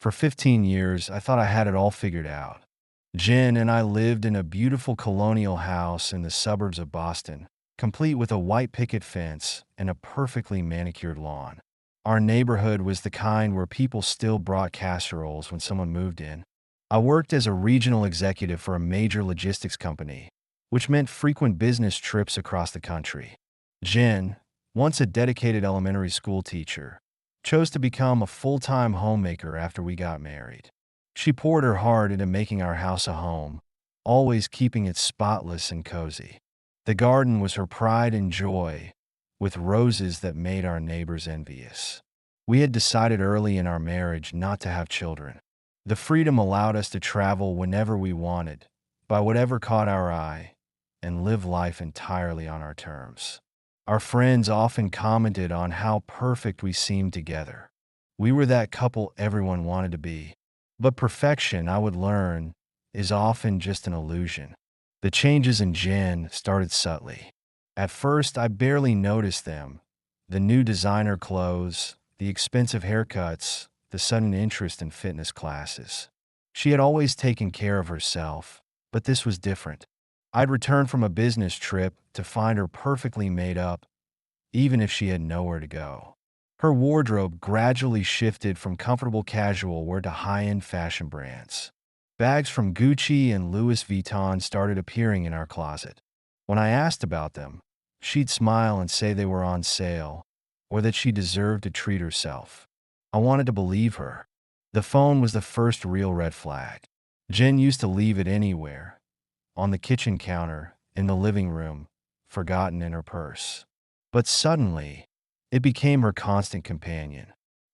For 15 years, I thought I had it all figured out. Jen and I lived in a beautiful colonial house in the suburbs of Boston, complete with a white picket fence and a perfectly manicured lawn. Our neighborhood was the kind where people still brought casseroles when someone moved in. I worked as a regional executive for a major logistics company, which meant frequent business trips across the country. Jen, once a dedicated elementary school teacher, chose to become a full-time homemaker after we got married. She poured her heart into making our house a home, always keeping it spotless and cozy. The garden was her pride and joy, with roses that made our neighbors envious. We had decided early in our marriage not to have children. The freedom allowed us to travel whenever we wanted, by whatever caught our eye, and live life entirely on our terms. Our friends often commented on how perfect we seemed together. We were that couple everyone wanted to be. But perfection, I would learn, is often just an illusion. The changes in Jen started subtly. At first, I barely noticed them. The new designer clothes, the expensive haircuts, the sudden interest in fitness classes. She had always taken care of herself, but this was different. I'd returned from a business trip to find her perfectly made up, even if she had nowhere to go. Her wardrobe gradually shifted from comfortable casual wear to high-end fashion brands. Bags from Gucci and Louis Vuitton started appearing in our closet. When I asked about them, she'd smile and say they were on sale, or that she deserved to treat herself. I wanted to believe her. The phone was the first real red flag. Jen used to leave it anywhere, on the kitchen counter, in the living room, forgotten in her purse. But suddenly, it became her constant companion.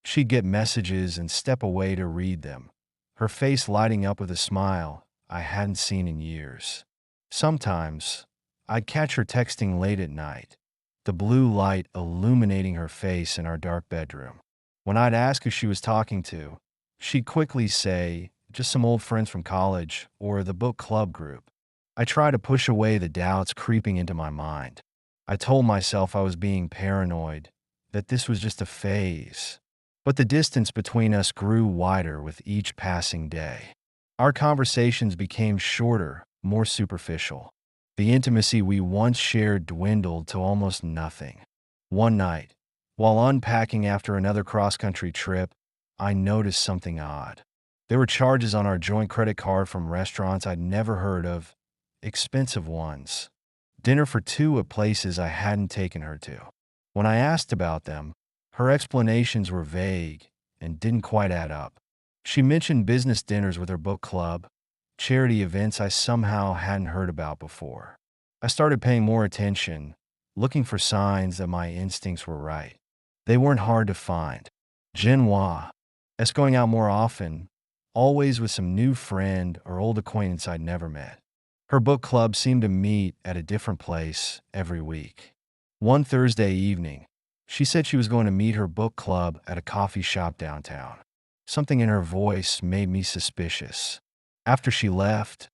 She'd get messages and step away to read them, her face lighting up with a smile I hadn't seen in years. Sometimes, I'd catch her texting late at night, the blue light illuminating her face in our dark bedroom. When I'd ask who she was talking to, she'd quickly say, just some old friends from college or the book club group. I tried to push away the doubts creeping into my mind. I told myself I was being paranoid, that this was just a phase. But the distance between us grew wider with each passing day. Our conversations became shorter, more superficial. The intimacy we once shared dwindled to almost nothing. One night, while unpacking after another cross-country trip, I noticed something odd. There were charges on our joint credit card from restaurants I'd never heard of, expensive ones. Dinner for two at places I hadn't taken her to. When I asked about them, her explanations were vague and didn't quite add up. She mentioned business dinners with her book club, charity events I somehow hadn't heard about before. I started paying more attention, looking for signs that my instincts were right. They weren't hard to find. Genoa, us going out more often, always with some new friend or old acquaintance I'd never met. Her book club seemed to meet at a different place every week. One Thursday evening, she said she was going to meet her book club at a coffee shop downtown. Something in her voice made me suspicious. After she left,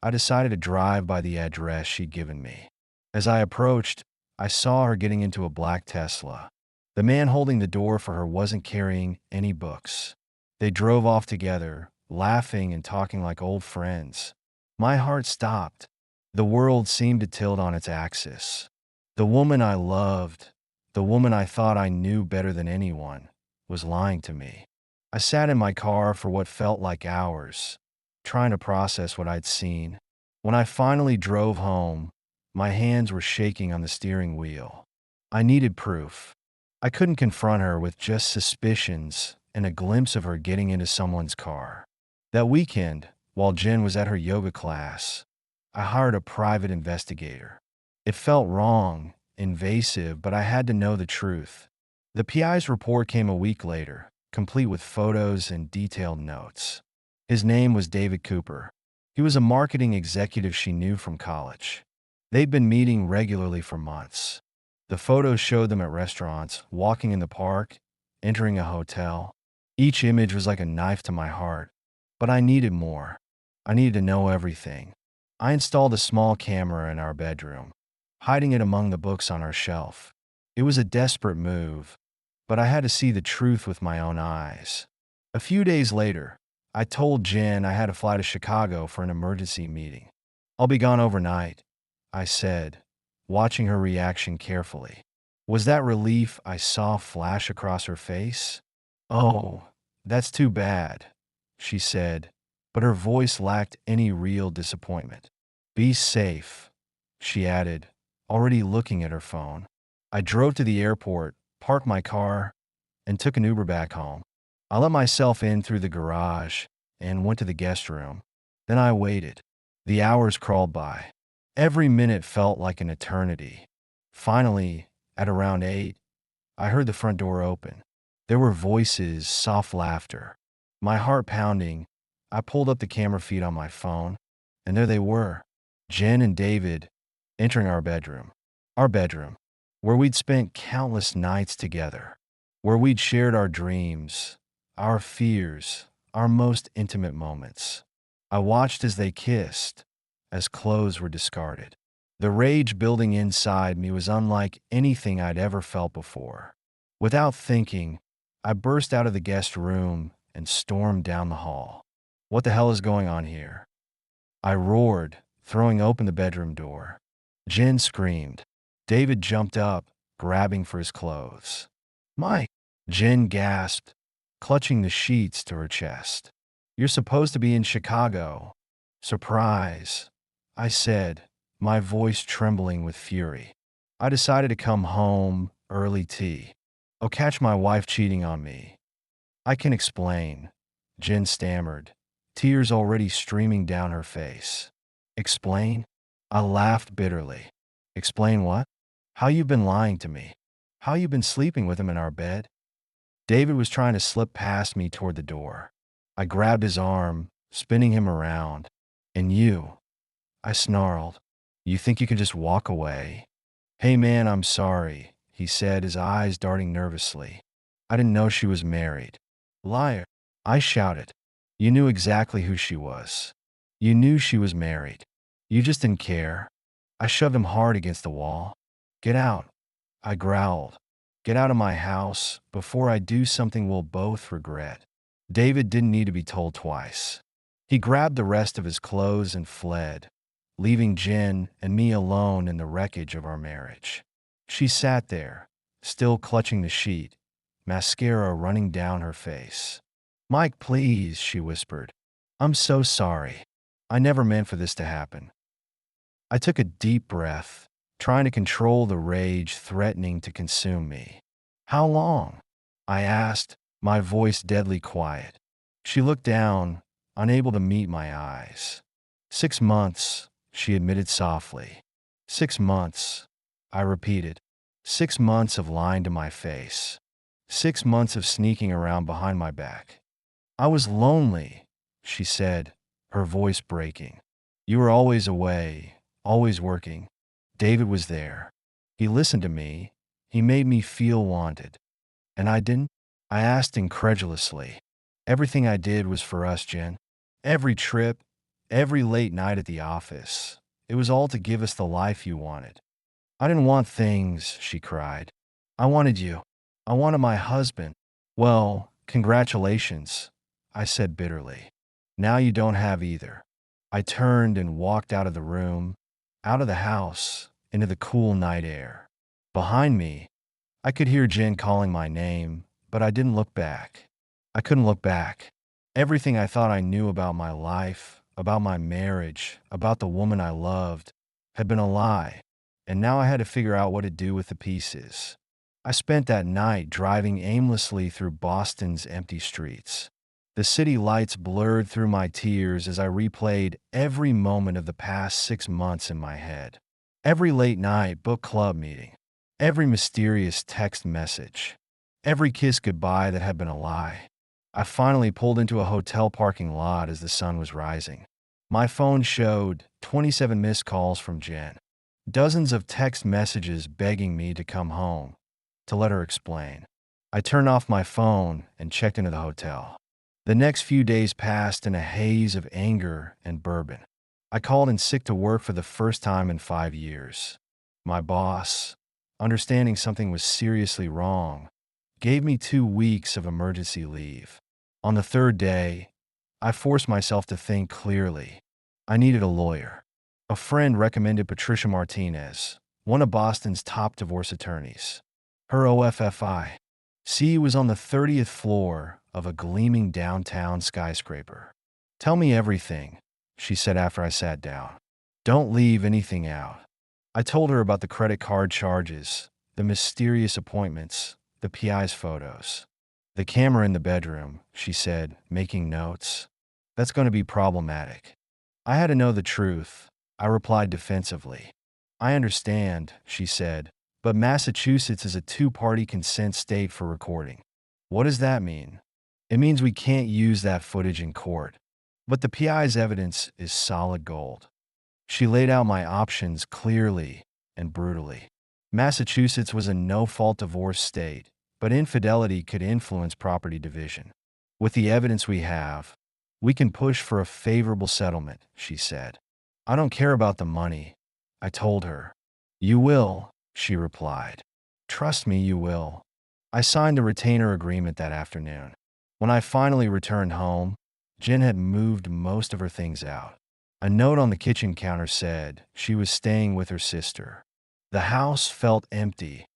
I decided to drive by the address she'd given me. As I approached, I saw her getting into a black Tesla. The man holding the door for her wasn't carrying any books. They drove off together, laughing and talking like old friends. My heart stopped. The world seemed to tilt on its axis. The woman I loved, the woman I thought I knew better than anyone, was lying to me. I sat in my car for what felt like hours, trying to process what I'd seen. When I finally drove home, my hands were shaking on the steering wheel. I needed proof. I couldn't confront her with just suspicions and a glimpse of her getting into someone's car. That weekend, while Jen was at her yoga class, I hired a private investigator. It felt wrong, invasive, but I had to know the truth. The PI's report came a week later, complete with photos and detailed notes. His name was David Cooper. He was a marketing executive she knew from college. They'd been meeting regularly for months. The photos showed them at restaurants, walking in the park, entering a hotel. Each image was like a knife to my heart. But I needed more. I needed to know everything. I installed a small camera in our bedroom, hiding it among the books on our shelf. It was a desperate move, but I had to see the truth with my own eyes. A few days later, I told Jen I had to fly to Chicago for an emergency meeting. I'll be gone overnight, I said, watching her reaction carefully. Was that relief I saw flash across her face? Oh, that's too bad, she said, but her voice lacked any real disappointment. Be safe, she added, already looking at her phone. I drove to the airport, parked my car, and took an Uber back home. I let myself in through the garage and went to the guest room. Then I waited. The hours crawled by. Every minute felt like an eternity. Finally, at around 8, I heard the front door open. There were voices, soft laughter. My heart pounding, I pulled up the camera feed on my phone, and there they were, Jen and David, entering our bedroom. Our bedroom, where we'd spent countless nights together, where we'd shared our dreams, our fears, our most intimate moments. I watched as they kissed, as clothes were discarded. The rage building inside me was unlike anything I'd ever felt before. Without thinking, I burst out of the guest room and stormed down the hall. What the hell is going on here? I roared, throwing open the bedroom door. Jen screamed. David jumped up, grabbing for his clothes. Mike! Jen gasped, clutching the sheets to her chest. You're supposed to be in Chicago. Surprise, I said, my voice trembling with fury. I decided to come home, early tea. I'll catch my wife cheating on me. I can explain, Jen stammered, tears already streaming down her face. Explain? I laughed bitterly. Explain what? How you've been lying to me. How you've been sleeping with him in our bed. David was trying to slip past me toward the door. I grabbed his arm, spinning him around. And you, I snarled. You think you can just walk away? Hey man, I'm sorry, he said, his eyes darting nervously. I didn't know she was married. Liar, I shouted. You knew exactly who she was. You knew she was married. You just didn't care. I shoved him hard against the wall. Get out, I growled. Get out of my house before I do something we'll both regret. David didn't need to be told twice. He grabbed the rest of his clothes and fled, leaving Jen and me alone in the wreckage of our marriage. She sat there, still clutching the sheet, mascara running down her face. Mike, please, she whispered. I'm so sorry. I never meant for this to happen. I took a deep breath, trying to control the rage threatening to consume me. How long? I asked, my voice deadly quiet. She looked down, unable to meet my eyes. 6 months, she admitted softly. 6 months, I repeated. 6 months of lying to my face. 6 months of sneaking around behind my back. I was lonely, she said, her voice breaking. You were always away, always working. David was there. He listened to me. He made me feel wanted. And I didn't? I asked incredulously. Everything I did was for us, Jen. Every trip, every late night at the office. It was all to give us the life you wanted. I didn't want things, she cried. I wanted you. I wanted my husband. Well, congratulations, I said bitterly. Now you don't have either. I turned and walked out of the room, out of the house, into the cool night air. Behind me, I could hear Jen calling my name, but I didn't look back. I couldn't look back. Everything I thought I knew about my life, about my marriage, about the woman I loved, had been a lie, and now I had to figure out what to do with the pieces. I spent that night driving aimlessly through Boston's empty streets. The city lights blurred through my tears as I replayed every moment of the past 6 months in my head. Every late night book club meeting, every mysterious text message, every kiss goodbye that had been a lie. I finally pulled into a hotel parking lot as the sun was rising. My phone showed 27 missed calls from Jen, dozens of text messages begging me to come home, to let her explain. I turned off my phone and checked into the hotel. The next few days passed in a haze of anger and bourbon. I called in sick to work for the first time in 5 years. My boss, understanding something was seriously wrong, gave me 2 weeks of emergency leave. On the third day, I forced myself to think clearly. I needed a lawyer. A friend recommended Patricia Martinez, one of Boston's top divorce attorneys. Her OFFI was on the 30th floor of a gleaming downtown skyscraper. "Tell me everything," she said after I sat down. "Don't leave anything out." I told her about the credit card charges, the mysterious appointments, the PI's photos. "The camera in the bedroom," she said, making notes. "That's going to be problematic." I had to know the truth. I replied defensively. "I understand," she said, "but Massachusetts is a two-party consent state for recording." "What does that mean?" "It means we can't use that footage in court. But the PI's evidence is solid gold." She laid out my options clearly and brutally. Massachusetts was a no-fault divorce state, but infidelity could influence property division. "With the evidence we have, we can push for a favorable settlement," she said. "I don't care about the money," I told her. "You will," she replied. "Trust me, you will." I signed a retainer agreement that afternoon. When I finally returned home, Jen had moved most of her things out. A note on the kitchen counter said she was staying with her sister. The house felt empty,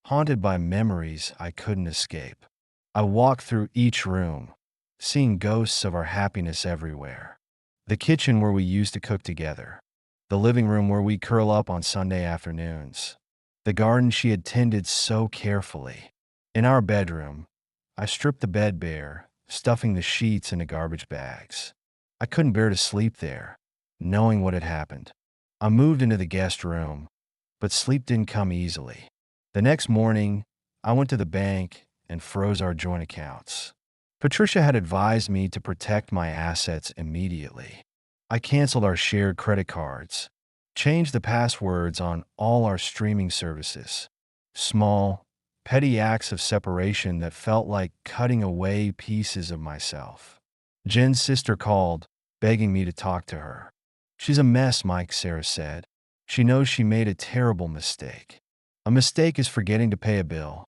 haunted by memories I couldn't escape. I walked through each room, seeing ghosts of our happiness everywhere. The kitchen where we used to cook together. The living room where we curl up on Sunday afternoons. The garden she had tended so carefully. In our bedroom, I stripped the bed bare, stuffing the sheets into garbage bags. I couldn't bear to sleep there, knowing what had happened. I moved into the guest room, but sleep didn't come easily. The next morning, I went to the bank and froze our joint accounts. Patricia had advised me to protect my assets immediately. I canceled our shared credit cards, changed the passwords on all our streaming services. Small, petty acts of separation that felt like cutting away pieces of myself. Jen's sister called, begging me to talk to her. "She's a mess, Mike," Sarah said. "She knows she made a terrible mistake." "A mistake is forgetting to pay a bill,"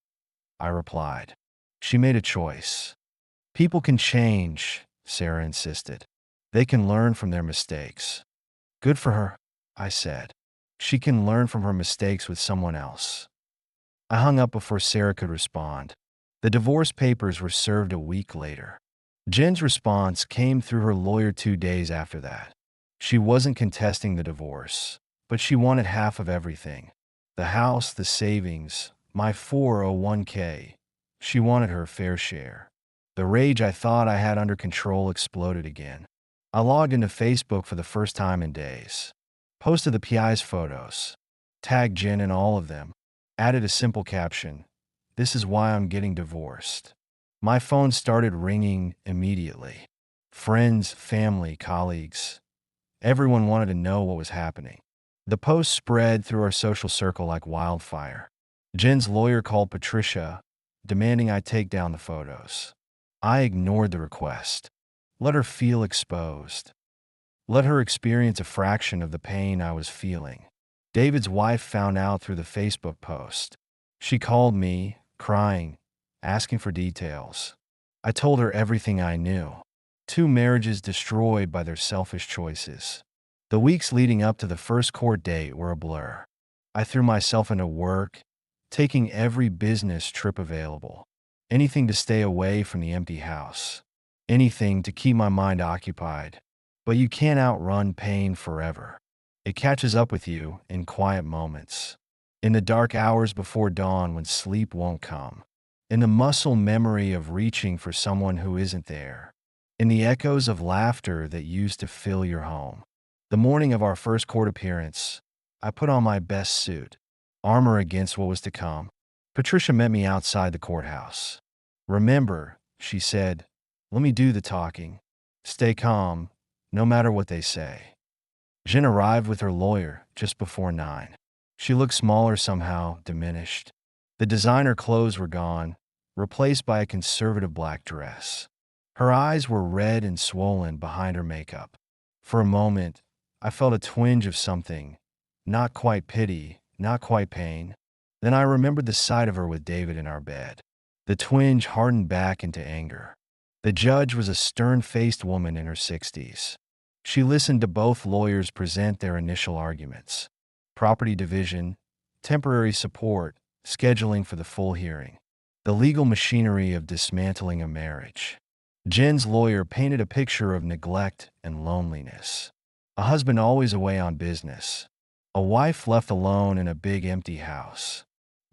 I replied. "She made a choice." "People can change," Sarah insisted. "They can learn from their mistakes." "Good for her," I said. "She can learn from her mistakes with someone else." I hung up before Sarah could respond. The divorce papers were served a week later. Jen's response came through her lawyer 2 days after that. She wasn't contesting the divorce, but she wanted half of everything. The house, the savings, my 401k. She wanted her fair share. The rage I thought I had under control exploded again. I logged into Facebook for the first time in days. Posted the PI's photos. Tagged Jen in all of them. Added a simple caption: "This is why I'm getting divorced." My phone started ringing immediately. Friends, family, colleagues. Everyone wanted to know what was happening. The post spread through our social circle like wildfire. Jen's lawyer called Patricia, demanding I take down the photos. I ignored the request. Let her feel exposed. Let her experience a fraction of the pain I was feeling. David's wife found out through the Facebook post. She called me, crying, asking for details. I told her everything I knew. 2 marriages destroyed by their selfish choices. The weeks leading up to the first court date were a blur. I threw myself into work, taking every business trip available. Anything to stay away from the empty house. Anything to keep my mind occupied. But you can't outrun pain forever. It catches up with you in quiet moments. In the dark hours before dawn when sleep won't come. In the muscle memory of reaching for someone who isn't there. In the echoes of laughter that used to fill your home. The morning of our first court appearance, I put on my best suit, armor against what was to come. Patricia met me outside the courthouse. "Remember," she said, "let me do the talking. Stay calm, no matter what they say." Jen arrived with her lawyer just before 9. She looked smaller somehow, diminished. The designer clothes were gone, replaced by a conservative black dress. Her eyes were red and swollen behind her makeup. For a moment, I felt a twinge of something, not quite pity, not quite pain. Then I remembered the sight of her with David in our bed. The twinge hardened back into anger. The judge was a stern-faced woman in her 60s. She listened to both lawyers present their initial arguments: property division, temporary support, scheduling for the full hearing, the legal machinery of dismantling a marriage. Jen's lawyer painted a picture of neglect and loneliness. A husband always away on business. A wife left alone in a big empty house.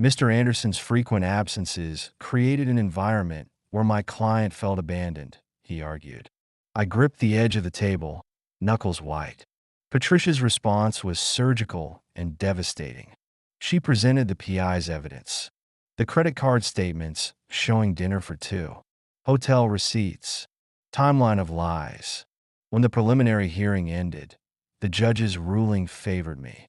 Mr. Anderson's frequent absences created an environment where my client felt abandoned, he argued. I gripped the edge of the table, knuckles white. Patricia's response was surgical and devastating. She presented the PI's evidence: the credit card statements showing dinner for two, hotel receipts, timeline of lies. When the preliminary hearing ended, the judge's ruling favored me.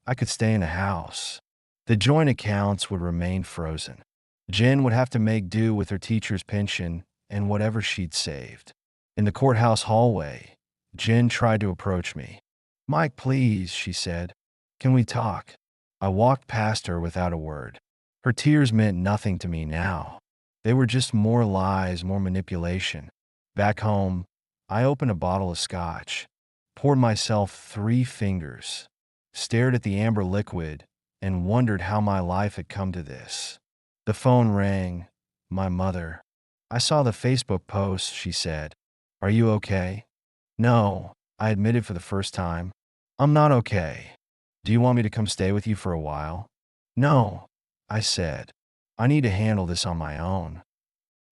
I could stay in the house. The joint accounts would remain frozen. Jen would have to make do with her teacher's pension and whatever she'd saved. In the courthouse hallway, Jen tried to approach me. "Mike, please," she said. "Can we talk?" I walked past her without a word. Her tears meant nothing to me now. They were just more lies, more manipulation. Back home, I opened a bottle of scotch, poured myself 3 fingers, stared at the amber liquid, and wondered how my life had come to this. The phone rang. My mother. "I saw the Facebook post," she said. "Are you okay?" "No," I admitted for the first time. "I'm not okay." "Do you want me to come stay with you for a while?" "No," I said. "I need to handle this on my own."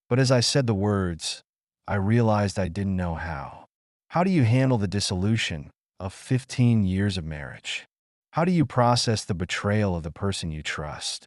But as I said the words, I realized I didn't know how. How do you handle the dissolution of 15 years of marriage? How do you process the betrayal of the person you trust?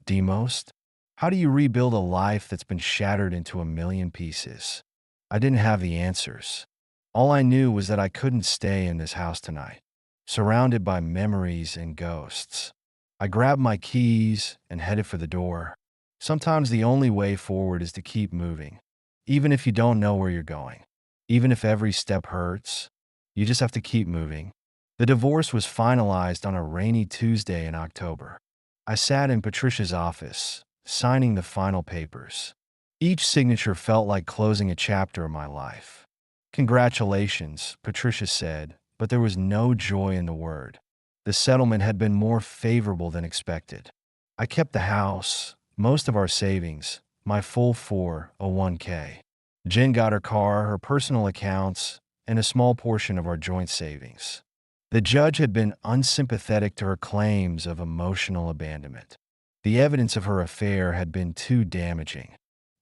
Demost? How do you rebuild a life that's been shattered into a million pieces? I didn't have the answers. All I knew was that I couldn't stay in this house tonight, surrounded by memories and ghosts. I grabbed my keys and headed for the door. Sometimes the only way forward is to keep moving, even if you don't know where you're going. Even if every step hurts, you just have to keep moving. The divorce was finalized on a rainy Tuesday in October. I sat in Patricia's office, signing the final papers. Each signature felt like closing a chapter of my life. "Congratulations," Patricia said, but there was no joy in the word. The settlement had been more favorable than expected. I kept the house, most of our savings, my full 401k. Jen got her car, her personal accounts, and a small portion of our joint savings. The judge had been unsympathetic to her claims of emotional abandonment. The evidence of her affair had been too damaging.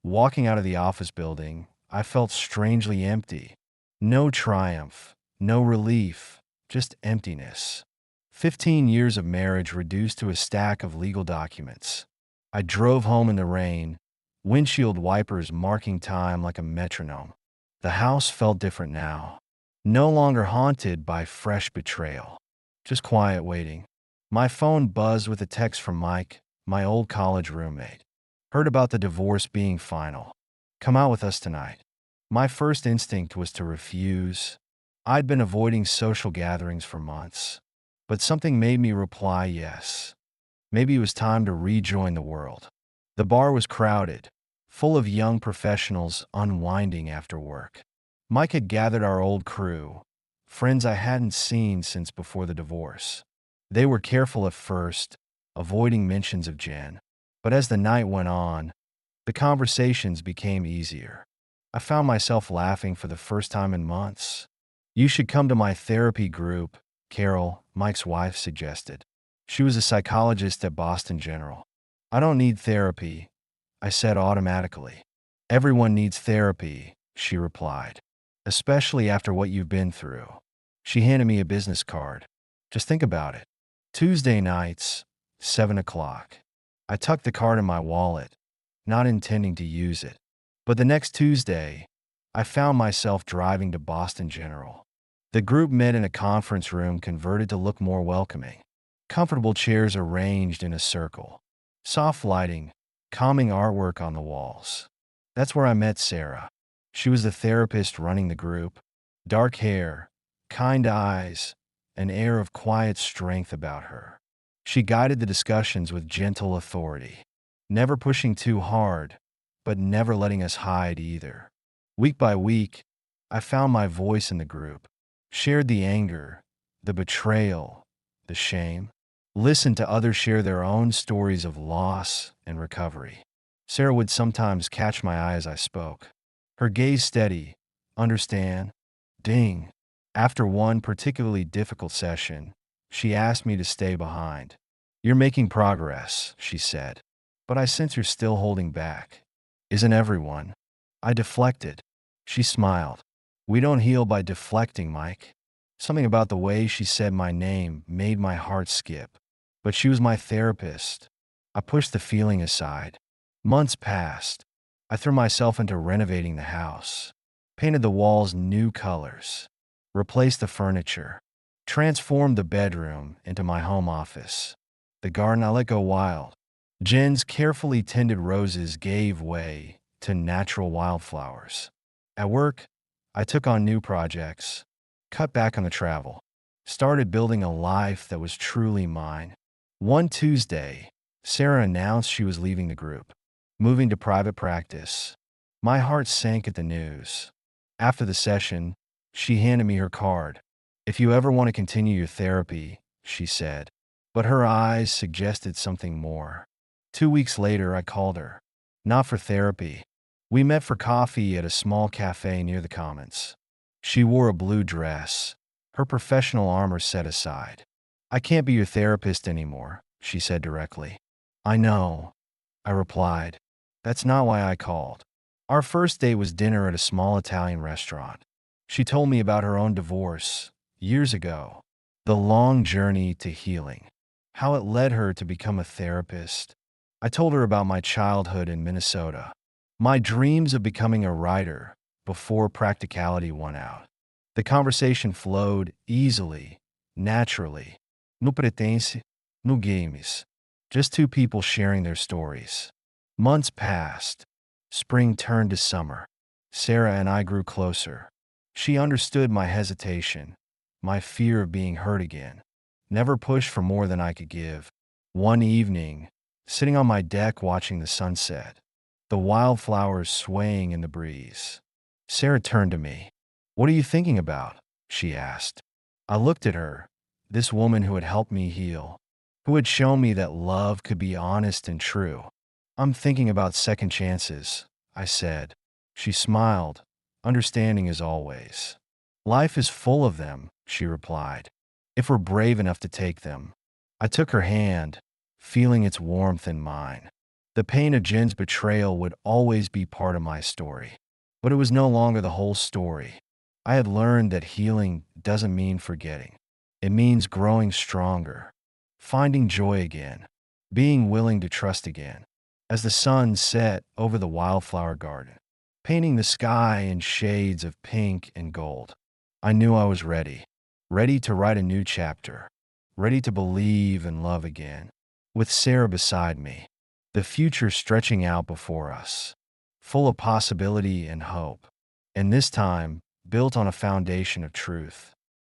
Walking out of the office building, I felt strangely empty. No triumph, no relief, just emptiness. 15 years of marriage reduced to a stack of legal documents. I drove home in the rain, windshield wipers marking time like a metronome. The house felt different now. No longer haunted by fresh betrayal. Just quiet waiting. My phone buzzed with a text from Mike, my old college roommate. "Heard about the divorce being final. Come out with us tonight." My first instinct was to refuse. I'd been avoiding social gatherings for months. But something made me reply yes. Maybe it was time to rejoin the world. The bar was crowded, full of young professionals unwinding after work. Mike had gathered our old crew, friends I hadn't seen since before the divorce. They were careful at first, avoiding mentions of Jen. But as the night went on, the conversations became easier. I found myself laughing for the first time in months. "You should come to my therapy group," Carol, Mike's wife, suggested. She was a psychologist at Boston General. "I don't need therapy," I said automatically. "Everyone needs therapy," she replied, "especially after what you've been through." She handed me a business card. "Just think about it. Tuesday nights, 7 o'clock. I tucked the card in my wallet, not intending to use it. But the next Tuesday, I found myself driving to Boston General. The group met in a conference room converted to look more welcoming. Comfortable chairs arranged in a circle. Soft lighting, calming artwork on the walls. That's where I met Sarah. She was the therapist running the group. Dark hair, kind eyes, an air of quiet strength about her. She guided the discussions with gentle authority, never pushing too hard, but never letting us hide either. Week by week, I found my voice in the group, shared the anger, the betrayal, the shame, listened to others share their own stories of loss and recovery. Sarah would sometimes catch my eye as I spoke, her gaze steady. Understand? Ding. After one particularly difficult session, she asked me to stay behind. You're making progress, she said, but I sense you're still holding back. Isn't everyone? I deflected. She smiled. We don't heal by deflecting, Mike. Something about the way she said my name made my heart skip. But she was my therapist. I pushed the feeling aside. Months passed. I threw myself into renovating the house, painted the walls new colors, replaced the furniture, transformed the bedroom into my home office. The garden I let go wild. Jen's carefully tended roses gave way to natural wildflowers. At work, I took on new projects, cut back on the travel, started building a life that was truly mine. One Tuesday, Sarah announced she was leaving the group, moving to private practice. My heart sank at the news. After the session, she handed me her card. If you ever want to continue your therapy, she said, but her eyes suggested something more. 2 weeks later, I called her. Not for therapy. We met for coffee at a small cafe near the Commons. She wore a blue dress, her professional armor set aside. I can't be your therapist anymore, she said directly. I know, I replied. That's not why I called. Our first date was dinner at a small Italian restaurant. She told me about her own divorce, years ago, the long journey to healing, how it led her to become a therapist. I told her about my childhood in Minnesota, my dreams of becoming a writer before practicality won out. The conversation flowed easily, naturally. No pretense, no games. Just two people sharing their stories. Months passed. Spring turned to summer. Sarah and I grew closer. She understood my hesitation, my fear of being hurt again. Never pushed for more than I could give. One evening, sitting on my deck watching the sunset, the wildflowers swaying in the breeze, Sarah turned to me. What are you thinking about? She asked. I looked at her, this woman who had helped me heal, who had shown me that love could be honest and true. I'm thinking about second chances, I said. She smiled, understanding as always. Life is full of them, she replied, if we're brave enough to take them. I took her hand, feeling its warmth in mine. The pain of Jen's betrayal would always be part of my story, but it was no longer the whole story. I had learned that healing doesn't mean forgetting. It means growing stronger, finding joy again, being willing to trust again. As the sun set over the wildflower garden, painting the sky in shades of pink and gold, I knew I was ready, ready to write a new chapter, ready to believe and love again. With Sarah beside me, the future stretching out before us, full of possibility and hope, and this time built on a foundation of truth.